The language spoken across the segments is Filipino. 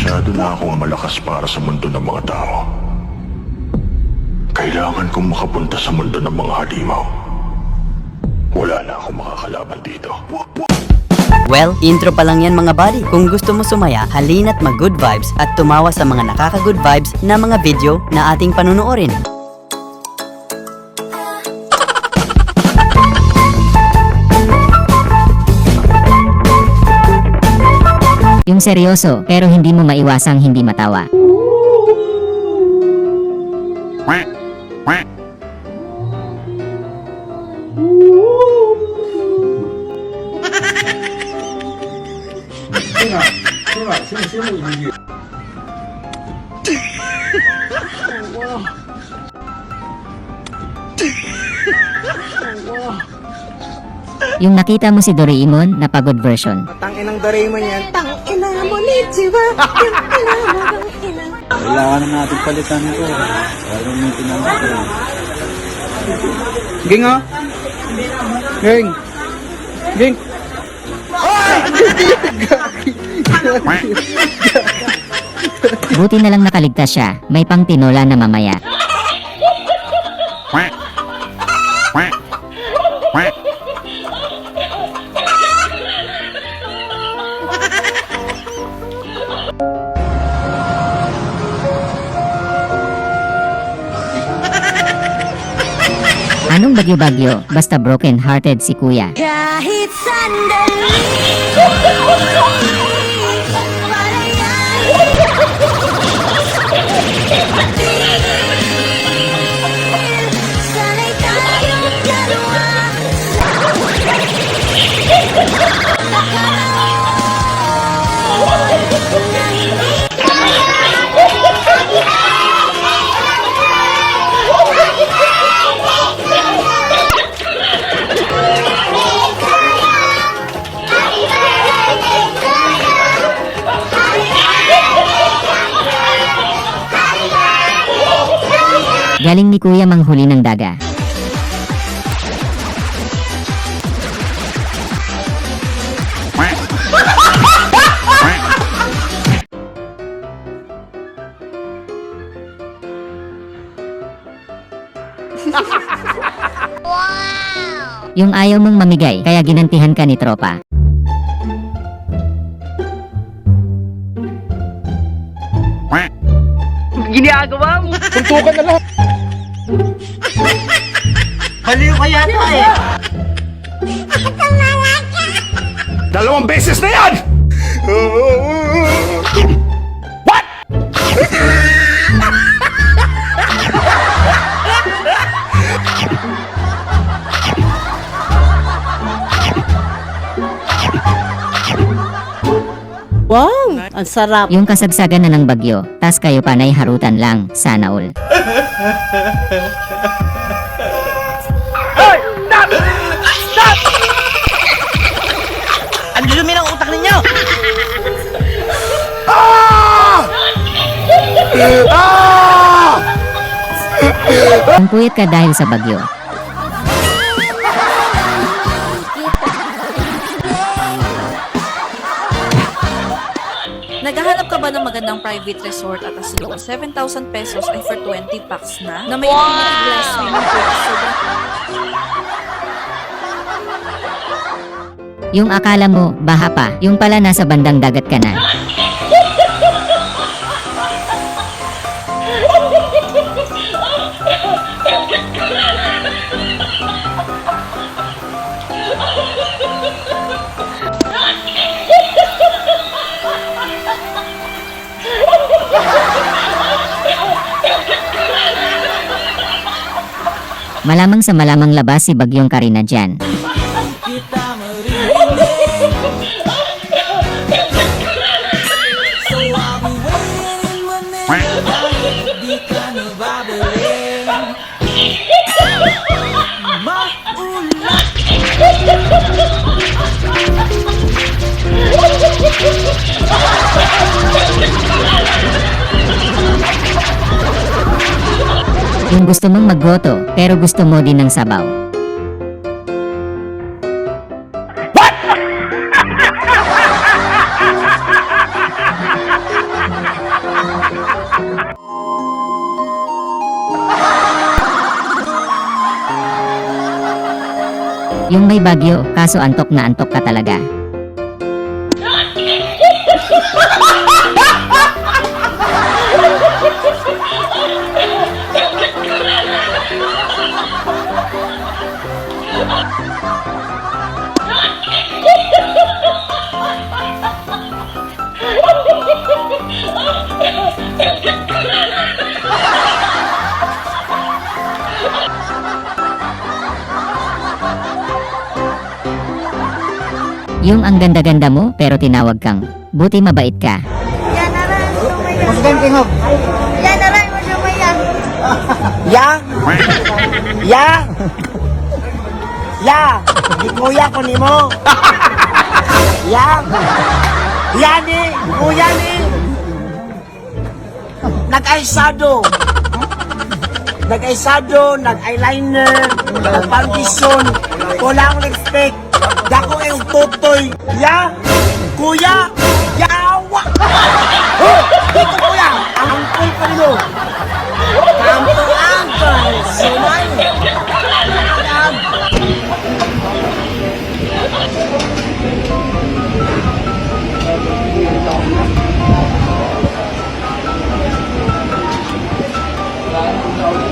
Masyado na akong malakas para sa mundo ng mga tao. Kailangan kong makapunta sa mundo ng mga halimaw. Wala na akong makakalaban dito. Well, intro pa lang yan mga buddy. Kung gusto mo sumaya, halina't mag-good vibes at tumawa sa mga nakaka-good vibes na mga video na ating panunuorin. Yung seryoso, pero hindi mo maiwasang hindi matawa. Yung nakita mo si Doraemon na pagod version. Tanginang Doraemon yan. Tangina mo ni Chiba. Kailangan na natin palitan ito. Lalo may tinanong ko. Ging ha? Ging. Ging. Buti na lang nakaligtas siya, may pang tinola na mamaya. Anong bagyo-bagyo, basta broken-hearted si kuya. Kahit sandali sanay tayong dalawa. Na hindi Galing ni kuya manghuli ng daga. Yung ayaw mong mamigay, kaya ginantihan ka ni tropa. Ginagawa mo. Suntukan na lang. Baliw ka yata eh. 2 beses na yan! What? Wow, ang sarap. Yung kasagsagan na ng bagyo, tas kayo panay harutan lang, sana all. Ang dumi ng utak ninyo. Ang puyat ka dahil sa bagyo. Naghahanap ka ba ng magandang private resort at as low as 7,000 pesos ay for 20 packs na? Na may glass swimming pool sobrang... Yung akala mo, baha pa, yung pala nasa bandang dagat ka na. Malamang sa malamang labas si Bagyong Karina dyan. Yung gusto mong maggoto, pero gusto mo din ng sabaw. Yung may bagyo, kaso antok na antok ka talaga. Yung ang ganda-ganda mo pero tinawag kang, buti mabait ka. Yan na rin, sumaya. Presidente King Hog. Yan na rin, sumaya. Yang! Yang! Yang! Di kuya ko ni mo. Yang! Yan ni! Kuya ni! Nag-aysado! Nag-aysado, nag-eyeliner, nag-foundation. Wala akong expect. Dako kayong tutoy. Ya! Kuya! Yawa! Oh! Dito kuya! Ang cool pa rin o. Kampo angkol! Sunay!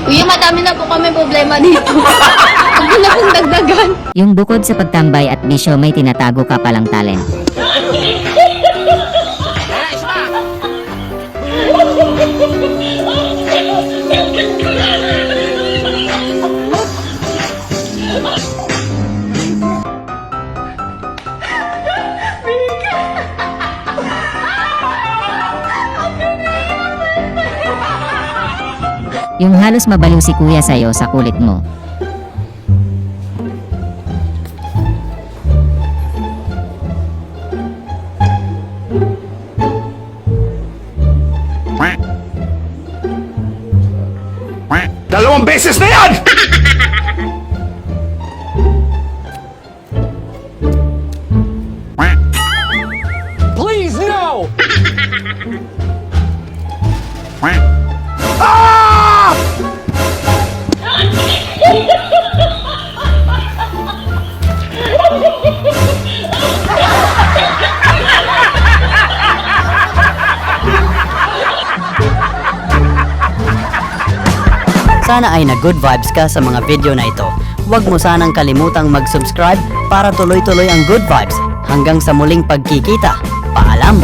Kuya, madami na po kami problema dito. Huwag na pong dagdagan. Yung bukod sa pagtambay at bisyo may tinatago ka palang talent. Yung halos mabaliw si kuya sa'yo sa kulit mo. Dalawang beses na yan! Please, no! Ah! Sana ay na-good vibes ka sa mga video na ito. Huwag mo sanang kalimutang mag-subscribe para tuloy-tuloy ang good vibes. Hanggang sa muling pagkikita. Paalam!